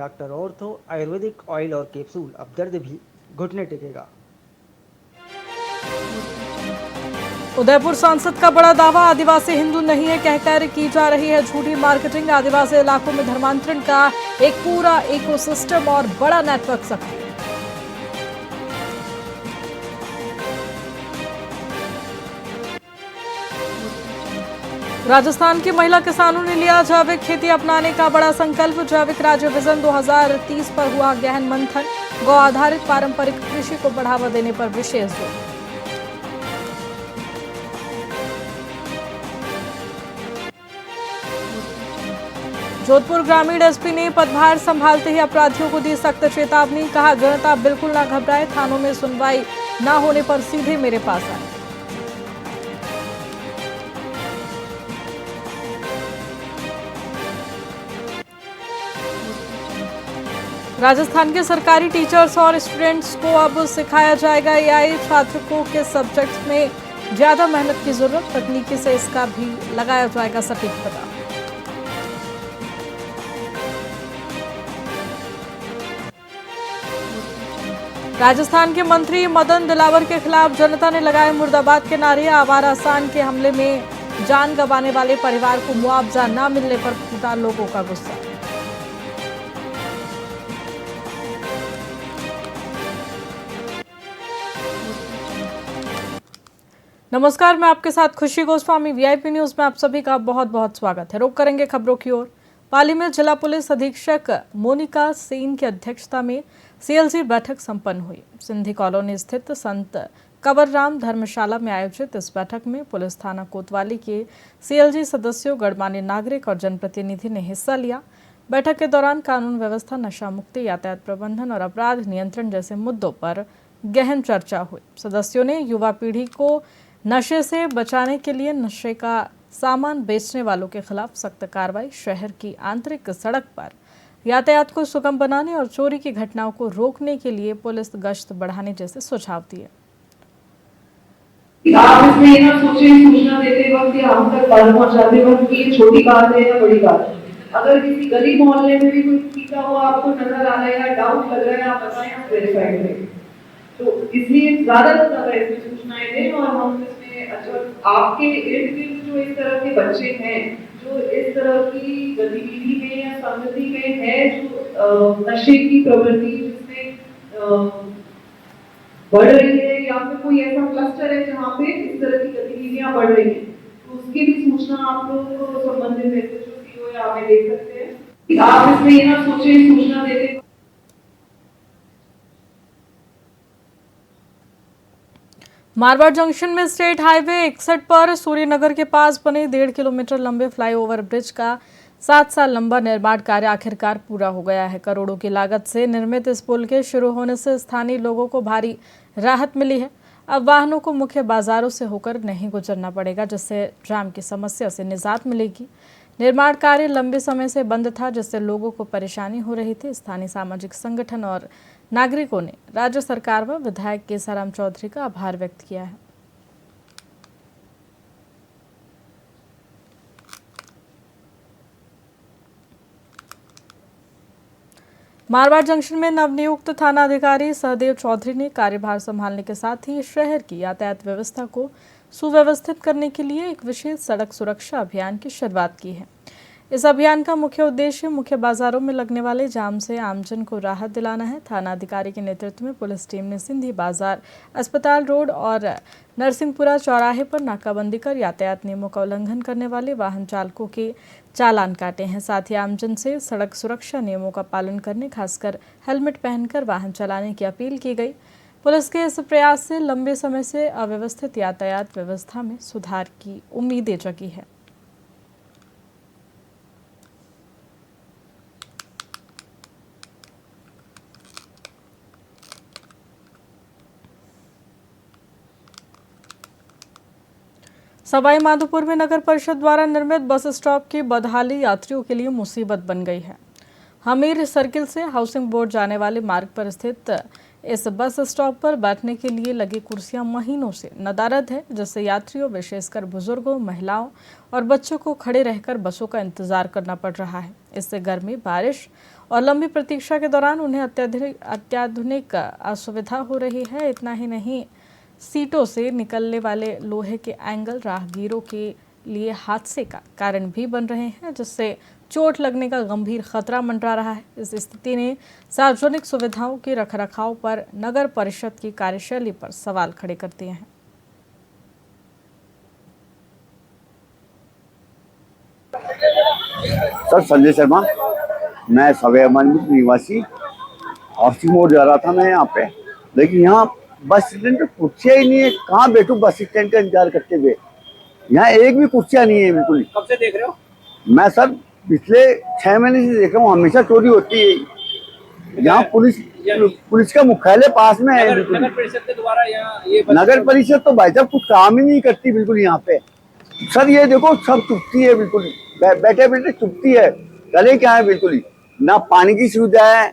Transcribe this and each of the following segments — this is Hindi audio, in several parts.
डॉक्टर ऑर्थो आयुर्वेदिक ऑयल और कैप्सूल, अब दर्द भी घुटने टेकेगा। उदयपुर सांसद का बड़ा दावा, आदिवासी हिंदू नहीं है कहकर की जा रही है झूठी मार्केटिंग। आदिवासी इलाकों में धर्मांतरण का एक पूरा इकोसिस्टम और बड़ा नेटवर्क सक्रिय। राजस्थान की महिला किसानों ने लिया जैविक खेती अपनाने का बड़ा संकल्प। जैविक राज्य विजन 2030 पर हुआ गहन मंथन। गौ आधारित पारंपरिक कृषि को बढ़ावा देने पर विशेष जोर। जोधपुर ग्रामीण एसपी ने पदभार संभालते ही अपराधियों को दी सख्त चेतावनी। कहा, जनता बिल्कुल ना घबराए, थानों में सुनवाई ना होने पर सीधे मेरे पास आए। राजस्थान के सरकारी टीचर्स और स्टूडेंट्स को अब सिखाया जाएगा एआई। छात्रों के सब्जेक्ट्स में ज्यादा मेहनत की जरूरत, तकनीकी से इसका भी लगाया जाएगा सटीक पता। राजस्थान के मंत्री मदन दिलावर के खिलाफ जनता ने लगाए मुर्दाबाद के नारे। आवारा सांड के हमले में जान गंवाने वाले परिवार को मुआवजा न मिलने पर फूटा लोगों का गुस्सा। नमस्कार, मैं आपके साथ खुशी गोस्वामी। वीआईपी न्यूज में आप सभी का बहुत बहुत स्वागत है। रुक करेंगे खबरों की ओर। पाली में जिला पुलिस अधीक्षक मोनिका सेन की अध्यक्षता में सीएलजी बैठक संपन्न हुई। सिंधी कॉलोनी स्थित संत कंवरराम धर्मशाला में आयोजित इस बैठक में पुलिस थाना कोतवाली के सीएलजी सदस्यों, गणमान्य नागरिक और जनप्रतिनिधि ने हिस्सा लिया। बैठक के दौरान कानून व्यवस्था, नशा मुक्ति, यातायात प्रबंधन और अपराध नियंत्रण जैसे मुद्दों पर गहन चर्चा हुई। सदस्यों ने युवा पीढ़ी को नशे से बचाने के लिए नशे का सामान बेचने वालों के खिलाफ सख्त कार्रवाई, शहर की आंतरिक सड़क पर यातायात को सुगम बनाने और चोरी की घटनाओं को रोकने के लिए पुलिस गश्त बढ़ाने जैसे सुझाव दिए। आप इसमें ना सोचे, सूचना देते वक्त या हम तक बात पहुंचाते वक्त कि ये छोटी बात है या बड़ी बात है। अगर किसी गली मोहल्ले में भी कोई पीता हुआ आपको नजर आ रहा है या डाउट लग रहा है, आप बताएं, आप वेरीफाई करें। तो इसलिए ज्यादा से ज्यादा इसमें सूचनाएं दें। और हम इसमें आपके इर्द गिर्द जो इस तरह के बच्चे हैं, जो इस तरह की गतिविधि में या संगति में है, जो नशे की प्रवृत्ति जिसमें बढ़ रही है, या फिर कोई ऐसा क्लस्टर है जहाँ पे इस तरह की गतिविधियां बढ़ रही हैं, तो उसकी भी सूचना आप लोगों को संबंधित एसएचओ, सीओ या हमें दे सकते हैं। आप इसमें ये ना सोचे, सूचना देते। मारवाड़ जंक्शन में स्टेट हाईवे 61 पर सूर्यनगर के पास बने 1.5 किलोमीटर लंबे फ्लाईओवर ब्रिज का 7 साल लंबा निर्माण कार्य आखिरकार पूरा हो गया है। करोड़ों की लागत से निर्मित इस पुल के शुरू होने से स्थानीय लोगों को भारी राहत मिली है। अब वाहनों को मुख्य बाजारों से होकर नहीं गुजरना पड़ेगा, जिससे जाम की समस्या से निजात मिलेगी। निर्माण कार्य लंबे समय से बंद था, जिससे लोगों को परेशानी हो रही थी। स्थानीय सामाजिक संगठन और नागरिकों ने राज्य सरकार व विधायक केसाराम चौधरी का आभार व्यक्त किया है। मारवाड़ जंक्शन में नवनियुक्त थाना अधिकारी सहदेव चौधरी ने कार्यभार संभालने के साथ ही शहर की यातायात व्यवस्था को सुव्यवस्थित करने के लिए एक विशेष सड़क सुरक्षा अभियान की शुरुआत की है। इस अभियान का मुख्य उद्देश्य मुख्य बाजारों में लगने वाले जाम से आमजन को राहत दिलाना है। थाना अधिकारी के नेतृत्व में पुलिस टीम ने सिंधी बाजार, अस्पताल रोड और नरसिंहपुरा चौराहे पर नाकाबंदी कर यातायात नियमों का उल्लंघन करने वाले वाहन चालकों के चालान काटे हैं। साथ ही आमजन से सड़क सुरक्षा नियमों का पालन करने, खासकर हेलमेट पहनकर वाहन चलाने की अपील की गई। पुलिस के इस प्रयास से लंबे समय से अव्यवस्थित यातायात व्यवस्था में सुधार की उम्मीदें जगी है। सवाई माधोपुर में नगर परिषद द्वारा निर्मित बस स्टॉप की बदहाली यात्रियों के लिए मुसीबत बन गई है। हमीर सर्किल से हाउसिंग बोर्ड जाने वाले मार्ग पर स्थित इस बस स्टॉप पर बैठने के लिए लगी कुर्सियां महीनों से नदारद है, जिससे यात्रियों विशेषकर बुजुर्गों, महिलाओं और बच्चों को खड़े रहकर बसों का इंतजार करना पड़ रहा है। इससे गर्मी, बारिश और लंबी प्रतीक्षा के दौरान उन्हें अत्याधुनिक असुविधा हो रही है। इतना ही नहीं, सीटों से निकलने वाले लोहे के एंगल राहगीरों के लिए हादसे का कारण भी बन रहे हैं, जिससे चोट लगने का गंभीर खतरा मंडरा रहा है। इस स्थिति ने सार्वजनिक सुविधाओं के रखरखाव पर नगर परिषद की कार्यशैली पर सवाल खड़े कर दिए हैं। सर, संजय शर्मा, मैं सवै मंदिर निवासी हाउसिंग मोड जा रहा था मैं यहाँ पे, लेकिन यहाँ बस स्टैंड पे कुर्सियाँ ही नहीं है। कहाँ बैठूं बस स्टैंड का इंतजार करते हुए? यहाँ एक भी कुर्सियाँ नहीं है बिल्कुल। कब से देख रहे हो? मैं सर पिछले 6 महीने से देख रहा हूँ, हमेशा चोरी होती है। यहाँ पुलिस का मुख्यालय पास में है बिल्कुल। नगर परिषद के द्वारा यहाँ ये नगर परिषद तो भाई साहब कुछ काम ही नहीं करती बिल्कुल यहाँ पे। सर ये देखो, सब चुपती है बिल्कुल, बैठे बैठे चुपती है। गले क्या है बिल्कुल ही, ना पानी की सुविधा है,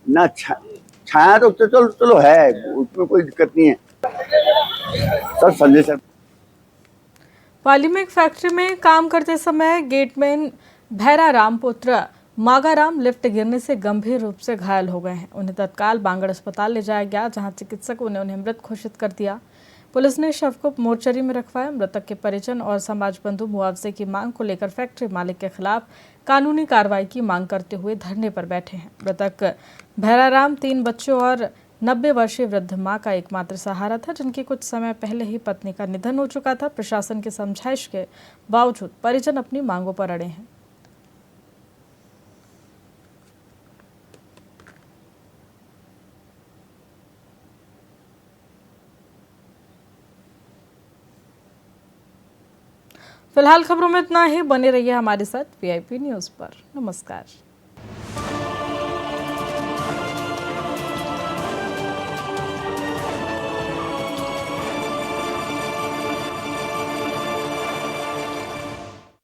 ना छाया तो चलो है, उसमें कोई दिक्कत नहीं है। Sir, Sanjay sir. पाली में एक फैक्ट्री में काम करते समय गेटमैन भैराराम पुत्र मागाराम लिफ्ट गिरने से गंभीर रूप से घायल हो गए हैं। उन्हें तत्काल बांगड़ अस्पताल ले जाया गया, जहां चिकित्सकों ने उन्हें मृत घोषित कर दिया। पुलिस ने शव को मोर्चरी में रखवाया। मृतक के परिजन और समाज बंधु मुआवजे की मांग को लेकर फैक्ट्री मालिक के खिलाफ कानूनी कार्रवाई की मांग करते हुए धरने पर बैठे हैं। मृतक भैराराम 3 बच्चों और 90 वर्षीय वृद्ध मां का एकमात्र सहारा था, जिनकी कुछ समय पहले ही पत्नी का निधन हो चुका था। प्रशासन की समझाइश के बावजूद परिजन अपनी मांगों पर अड़े हैं। फिलहाल खबरों में इतना ही। बने रहिए हमारे साथ वीआईपी न्यूज़ पर। नमस्कार।